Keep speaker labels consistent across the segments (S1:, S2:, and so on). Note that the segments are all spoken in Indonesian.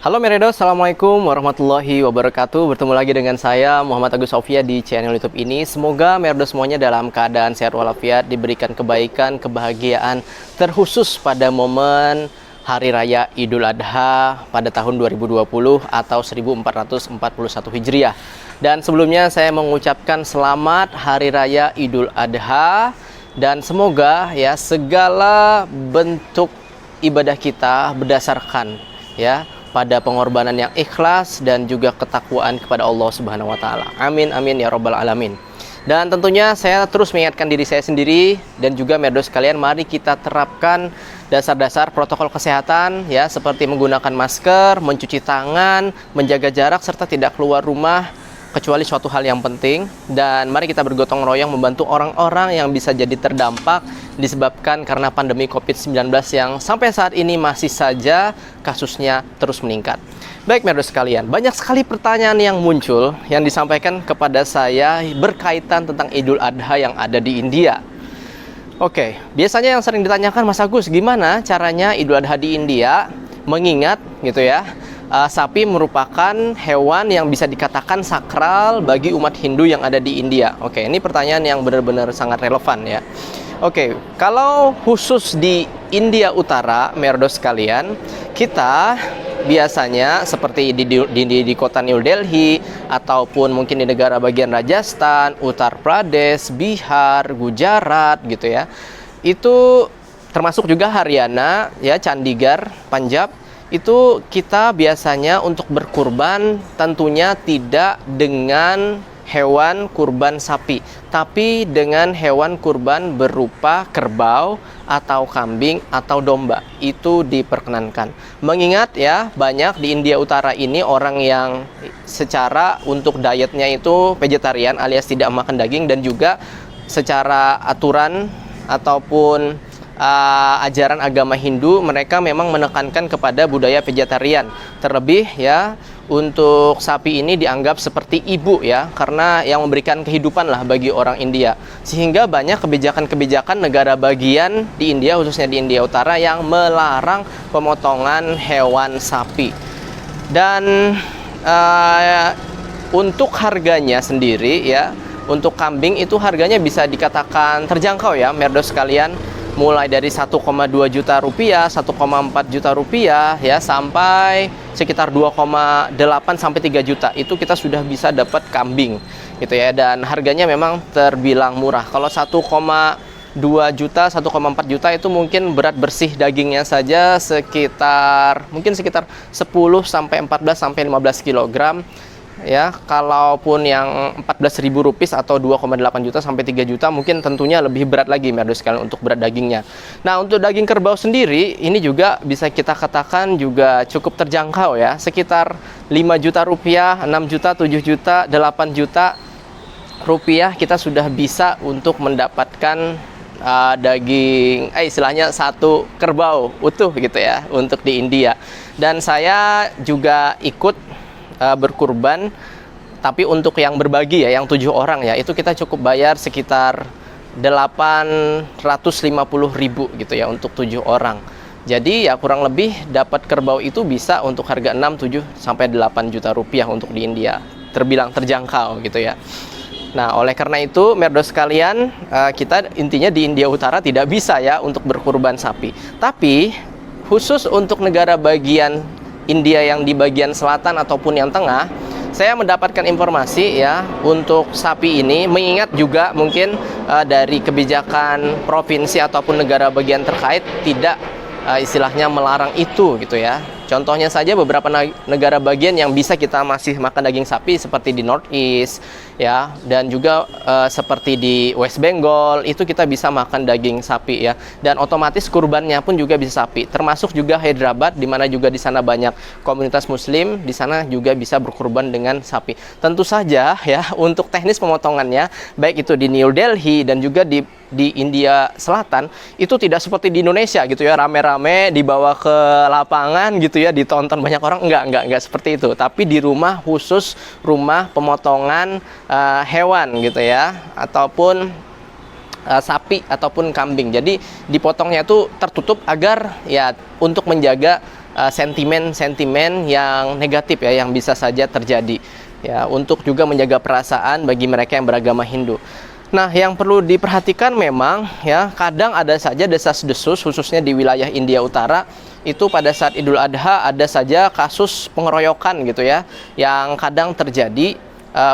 S1: Halo Meredo, Assalamualaikum warahmatullahi wabarakatuh. Bertemu lagi dengan saya Muhammad Agus Sofia di channel YouTube ini. Semoga Meredo semuanya dalam keadaan sehat walafiat, diberikan kebaikan, kebahagiaan, terkhusus pada momen Hari Raya Idul Adha pada tahun 2020 atau 1441 Hijriah. Dan sebelumnya saya mengucapkan selamat Hari Raya Idul Adha, dan semoga ya segala bentuk ibadah kita berdasarkan pada pengorbanan yang ikhlas dan juga ketakwaan kepada Allah Subhanahu wa taala. Amin amin ya rabbal alamin. Dan tentunya saya terus mengingatkan diri saya sendiri dan juga Meredo sekalian, mari kita terapkan dasar-dasar protokol kesehatan ya, seperti menggunakan masker, mencuci tangan, menjaga jarak serta tidak keluar rumah kecuali suatu hal yang penting. Dan mari kita bergotong royong membantu orang-orang yang bisa jadi terdampak disebabkan karena pandemi COVID-19 yang sampai saat ini masih saja kasusnya terus meningkat. Baik Meredo sekalian, banyak sekali pertanyaan yang muncul yang disampaikan kepada saya berkaitan tentang Idul Adha yang ada di India. Oke, biasanya yang sering ditanyakan, Mas Agus, gimana caranya Idul Adha di India? Mengingat gitu ya, sapi merupakan hewan yang bisa dikatakan sakral bagi umat Hindu yang ada di India. Oke, ini pertanyaan yang benar-benar sangat relevan ya. Oke, kalau khusus di India Utara, Meredo sekalian, kita biasanya seperti di kota New Delhi ataupun mungkin di negara bagian Rajasthan, Uttar Pradesh, Bihar, Gujarat gitu ya. Itu termasuk juga Haryana ya, Chandigarh, Punjab. Itu kita biasanya untuk berkurban tentunya tidak dengan hewan kurban sapi, tapi dengan hewan kurban berupa kerbau atau kambing atau domba. Itu diperkenankan. Mengingat ya, banyak di India Utara ini orang yang secara untuk dietnya itu vegetarian alias tidak makan daging, dan juga secara aturan ataupun ajaran agama Hindu, mereka memang menekankan kepada budaya vegetarian. Terlebih ya, untuk sapi ini dianggap seperti ibu ya, karena yang memberikan kehidupan lah bagi orang India. Sehingga banyak kebijakan-kebijakan negara bagian di India, khususnya di India Utara, yang melarang pemotongan hewan sapi. Dan untuk harganya sendiri ya, untuk kambing itu harganya bisa dikatakan terjangkau ya Meredo sekalian, mulai dari 1,2 juta rupiah, 1,4 juta rupiah ya, sampai sekitar 2,8 sampai 3 juta. Itu kita sudah bisa dapat kambing gitu ya, dan harganya memang terbilang murah. Kalau 1,2 juta, 1,4 juta itu mungkin berat bersih dagingnya saja sekitar 10 sampai 14 sampai 15 kg. Ya, kalaupun yang 14.000 rupiah atau 2,8 juta sampai 3 juta mungkin tentunya lebih berat lagi Meredo sekalian untuk berat dagingnya. Nah, untuk daging kerbau sendiri ini juga bisa kita katakan juga cukup terjangkau ya, sekitar 5 juta rupiah, 6 juta, 7 juta, 8 juta rupiah kita sudah bisa untuk mendapatkan daging istilahnya satu kerbau utuh gitu ya untuk di India. Dan saya juga ikut berkurban, tapi untuk yang berbagi ya, yang 7 orang ya, itu kita cukup bayar sekitar 850.000 gitu ya untuk 7 orang. Jadi ya kurang lebih dapat kerbau itu bisa untuk harga 6, 7 sampai 8 juta rupiah untuk di India. Terbilang terjangkau gitu ya. Nah, oleh karena itu Meredo sekalian, kita intinya di India Utara tidak bisa ya untuk berkurban sapi. Tapi khusus untuk negara bagian India yang di bagian selatan ataupun yang tengah, saya mendapatkan informasi ya untuk sapi ini, mengingat juga mungkin dari kebijakan provinsi ataupun negara bagian terkait tidak istilahnya melarang itu gitu ya. Contohnya saja beberapa negara bagian yang bisa kita masih makan daging sapi seperti di Northeast ya, dan juga seperti di West Bengal itu kita bisa makan daging sapi ya, dan otomatis kurbannya pun juga bisa sapi. Termasuk juga Hyderabad, di mana juga di sana banyak komunitas Muslim, di sana juga bisa berkurban dengan sapi. Tentu saja ya untuk teknis pemotongannya, baik itu di New Delhi dan juga di India Selatan, itu tidak seperti di Indonesia gitu ya, rame-rame dibawa ke lapangan gitu ya, ditonton banyak orang. Enggak seperti itu. Tapi di rumah, khusus rumah pemotongan hewan gitu ya, ataupun sapi ataupun kambing. Jadi dipotongnya itu tertutup agar ya untuk menjaga sentimen-sentimen yang negatif ya yang bisa saja terjadi ya, untuk juga menjaga perasaan bagi mereka yang beragama Hindu. Nah, yang perlu diperhatikan memang ya, kadang ada saja desas-desus khususnya di wilayah India Utara itu pada saat Idul Adha ada saja kasus pengeroyokan gitu ya, yang kadang terjadi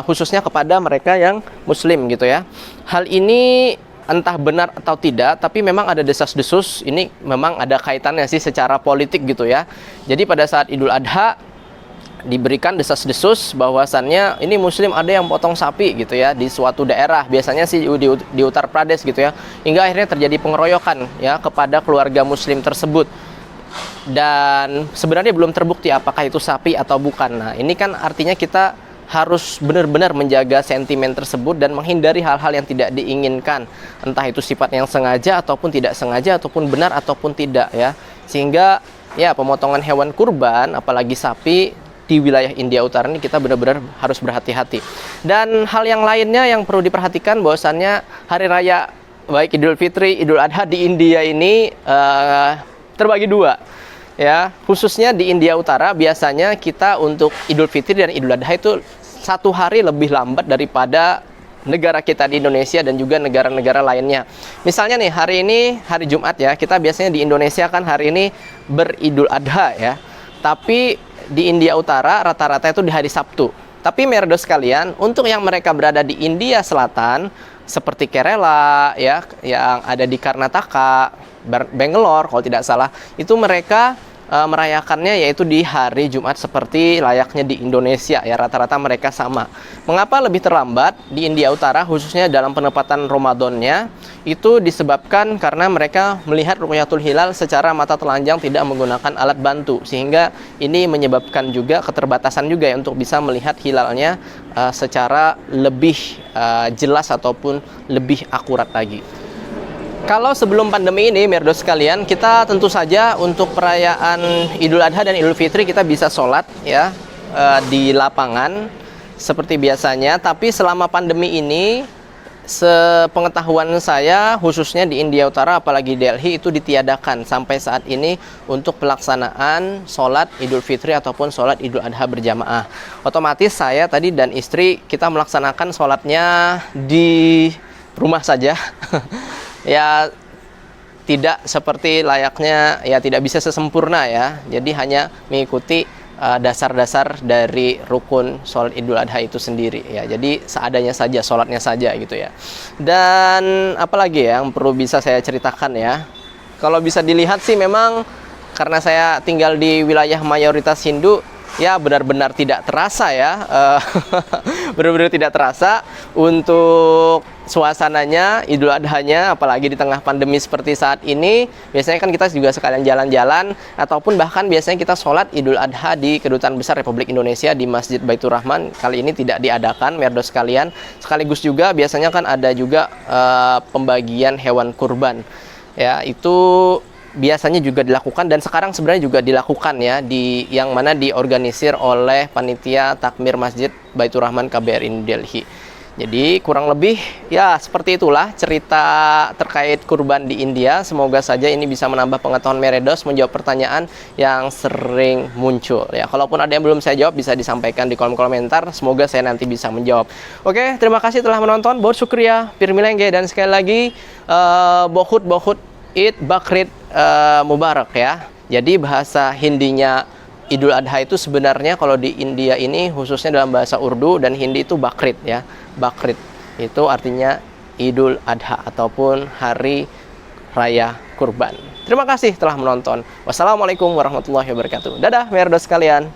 S1: khususnya kepada mereka yang Muslim gitu ya. Hal ini entah benar atau tidak, tapi memang ada desas-desus, ini memang ada kaitannya sih secara politik gitu ya. Jadi pada saat Idul Adha diberikan desas-desus bahwasannya ini Muslim ada yang potong sapi gitu ya di suatu daerah, biasanya sih di Uttar Pradesh gitu ya, hingga akhirnya terjadi pengeroyokan ya kepada keluarga Muslim tersebut, dan sebenarnya belum terbukti apakah itu sapi atau bukan. Nah, ini kan artinya kita harus benar-benar menjaga sentimen tersebut dan menghindari hal-hal yang tidak diinginkan, entah itu sifat yang sengaja ataupun tidak sengaja, ataupun benar ataupun tidak ya, sehingga ya pemotongan hewan kurban apalagi sapi di wilayah India Utara ini kita benar-benar harus berhati-hati. Dan hal yang lainnya yang perlu diperhatikan bahwasannya hari raya baik Idul Fitri, Idul Adha di India ini terbagi dua ya. Khususnya di India Utara biasanya kita untuk Idul Fitri dan Idul Adha itu 1 hari lebih lambat daripada negara kita di Indonesia dan juga negara-negara lainnya. Misalnya nih, hari ini hari Jumat ya, kita biasanya di Indonesia kan hari ini beridul Adha ya, tapi di India Utara rata-rata itu di hari Sabtu. Tapi merdo sekalian, untuk yang mereka berada di India Selatan seperti Kerala ya, yang ada di Karnataka, Bangalore kalau tidak salah, itu mereka merayakannya yaitu di hari Jumat seperti layaknya di Indonesia ya, rata-rata mereka sama. Mengapa lebih terlambat di India Utara khususnya dalam penempatan Ramadannya? Itu disebabkan karena mereka melihat Ru'yatul Hilal secara mata telanjang tidak menggunakan alat bantu, sehingga ini menyebabkan juga keterbatasan juga ya untuk bisa melihat hilalnya secara lebih jelas ataupun lebih akurat lagi. Kalau sebelum pandemi ini, merdo sekalian, kita tentu saja untuk perayaan Idul Adha dan Idul Fitri kita bisa sholat ya di lapangan seperti biasanya. Tapi selama pandemi ini, sepengetahuan saya khususnya di India Utara apalagi Delhi itu ditiadakan sampai saat ini untuk pelaksanaan sholat Idul Fitri ataupun sholat Idul Adha berjamaah. Otomatis saya tadi dan istri kita melaksanakan sholatnya di rumah saja. Ya tidak seperti layaknya, ya tidak bisa sesempurna ya. Jadi hanya mengikuti dasar-dasar dari rukun sholat Idul Adha itu sendiri ya. Jadi seadanya saja, sholatnya saja gitu ya. Dan apalagi ya yang perlu bisa saya ceritakan ya, kalau bisa dilihat sih memang karena saya tinggal di wilayah mayoritas Hindu, ya benar-benar tidak terasa ya, benar-benar tidak terasa untuk suasananya Idul Adhanya, apalagi di tengah pandemi seperti saat ini. Biasanya kan kita juga sekalian jalan-jalan, ataupun bahkan biasanya kita sholat Idul Adha di Kedutaan Besar Republik Indonesia di Masjid Baitur Rahman. Kali ini tidak diadakan, merdo sekalian. Sekaligus juga biasanya kan ada juga pembagian hewan kurban. Ya, itu biasanya juga dilakukan dan sekarang sebenarnya juga dilakukan ya, di yang mana diorganisir oleh panitia takmir Masjid Baitur Rahman KBRI New Delhi. Jadi kurang lebih ya seperti itulah cerita terkait kurban di India. Semoga saja ini bisa menambah pengetahuan Meredos, menjawab pertanyaan yang sering muncul ya. Kalaupun ada yang belum saya jawab bisa disampaikan di kolom komentar. Semoga saya nanti bisa menjawab. Oke, terima kasih telah menonton. Bahut syukriya, pirmilengge, dan sekali lagi Bahut Id Bakrid Mubarak ya. Jadi bahasa Hindinya Idul Adha itu sebenarnya kalau di India ini khususnya dalam bahasa Urdu dan Hindi itu Bakrid ya. Bakrid itu artinya Idul Adha ataupun hari raya kurban. Terima kasih telah menonton. Wassalamualaikum warahmatullahi wabarakatuh. Dadah merdo sekalian.